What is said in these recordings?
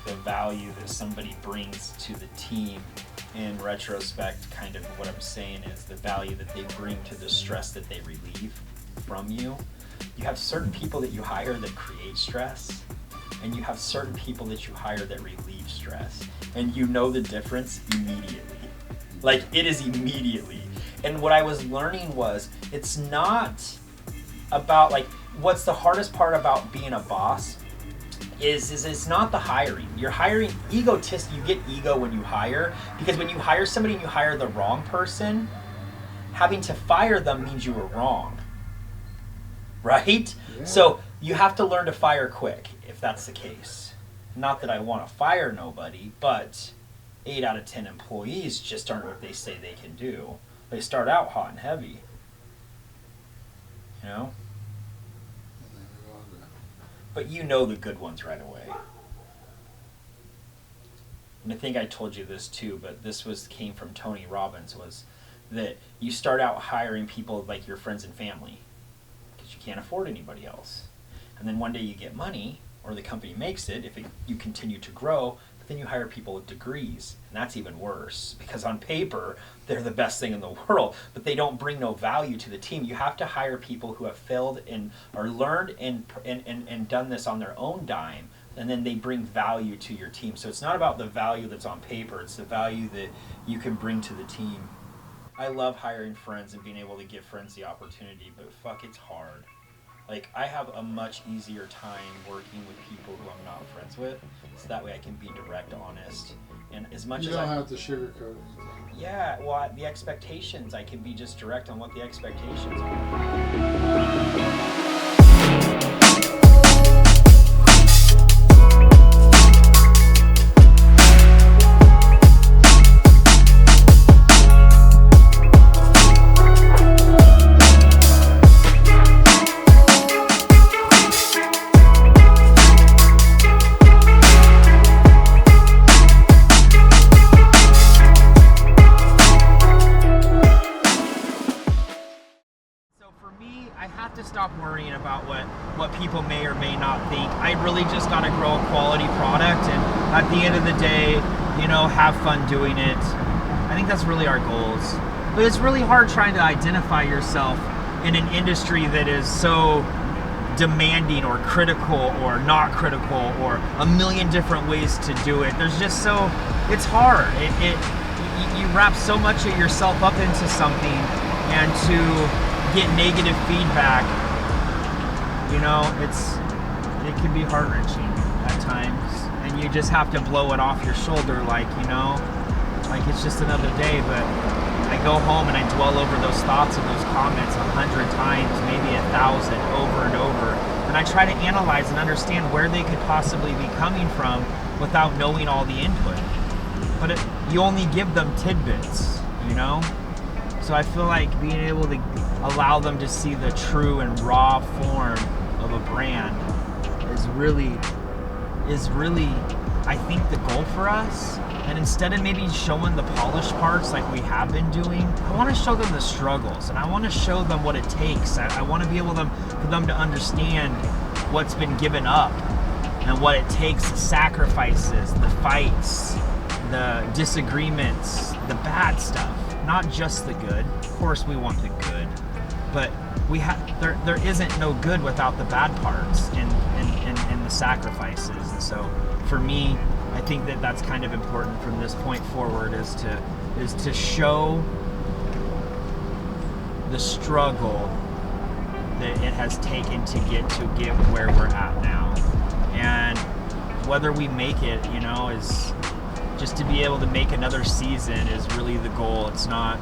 the value that somebody brings to the team. In retrospect, kind of what I'm saying is the value that they bring to the stress that they relieve from you. You have certain people that you hire that create stress, and you have certain people that you hire that relieve stress. And you know the difference immediately. Like, it is immediately. And what I was learning was, it's not about, like, what's the hardest part about being a boss is it's not the hiring. You're hiring egotist. You get ego when you hire, because when you hire somebody and you hire the wrong person, having to fire them means you were wrong, right? Yeah. So you have to learn to fire quick if that's the case. Not that I want to fire nobody, but 8 out of 10 employees just aren't what they say they can do. They start out hot and heavy, you know? But you know the good ones right away. And I think I told you this too, but this came from Tony Robbins, was that you start out hiring people like your friends and family because you can't afford anybody else. And then one day you get money, or the company makes it, you continue to grow, but then you hire people with degrees. And that's even worse, because on paper, they're the best thing in the world, but they don't bring no value to the team. You have to hire people who have failed and or learned and done this on their own dime, and then they bring value to your team. So it's not about the value that's on paper, it's the value that you can bring to the team. I love hiring friends and being able to give friends the opportunity, but fuck, it's hard. Like, I have a much easier time working with people who I'm not friends with, so that way I can be direct, honest, and as much as I... You don't have to sugarcoat it. Yeah, well, the expectations, I can be just direct on what the expectations are. Stop worrying about what people may or may not think. I really just got to grow a quality product, and at the end of the day, you know, have fun doing it. I think that's really our goals. But it's really hard trying to identify yourself in an industry that is so demanding or critical or not critical, or a million different ways to do it. There's just it's hard. You wrap so much of yourself up into something, and to get negative feedback, you know, it can be heart-wrenching at times, and you just have to blow it off your shoulder, like, you know, like it's just another day. But I go home and I dwell over those thoughts and those comments 100 times, maybe 1,000, over and over, and I try to analyze and understand where they could possibly be coming from without knowing all the input. But you only give them tidbits, you know? So I feel like being able to allow them to see the true and raw form of a brand is really, I think, the goal for us. And instead of maybe showing the polished parts like we have been doing, I want to show them the struggles, and I want to show them what it takes. I want to be able for them to understand what's been given up and what it takes, the sacrifices, the fights, the disagreements, the bad stuff. Not just the good. Of course we want the good, but there isn't no good without the bad parts and the sacrifices. And so for me, I think that's kind of important from this point forward, is to show the struggle that it has taken to get where we're at now. And whether we make it, you know, is just to be able to make another season is really the goal. It's not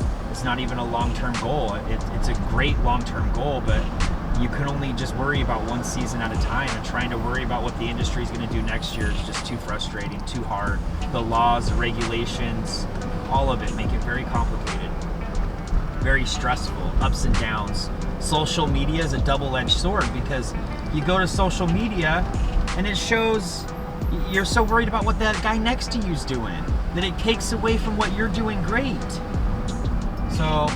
even a long-term goal. It's a great long-term goal, but you can only just worry about one season at a time, and trying to worry about what the industry is going to do next year is just too frustrating, too hard. The laws, the regulations, all of it make it very complicated, very stressful, ups and downs. Social media is a double-edged sword, because you go to social media and it shows you're so worried about what that guy next to you's doing that it takes away from what you're doing great. So,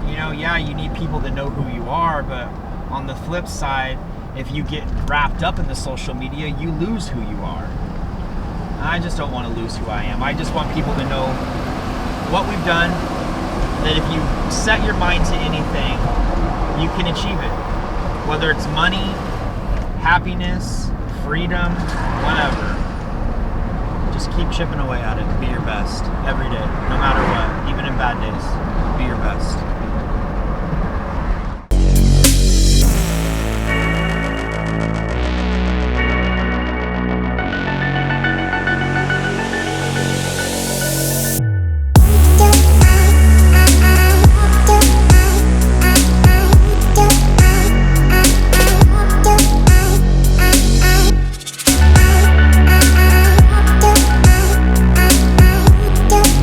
you know, yeah, you need people to know who you are, but on the flip side, if you get wrapped up in the social media, you lose who you are. I just don't want to lose who I am. I just want people to know what we've done, that if you set your mind to anything, you can achieve it. Whether it's money, happiness, freedom, whatever. Just keep chipping away at it. Be your best every day, no matter what, even in bad days. Be your best.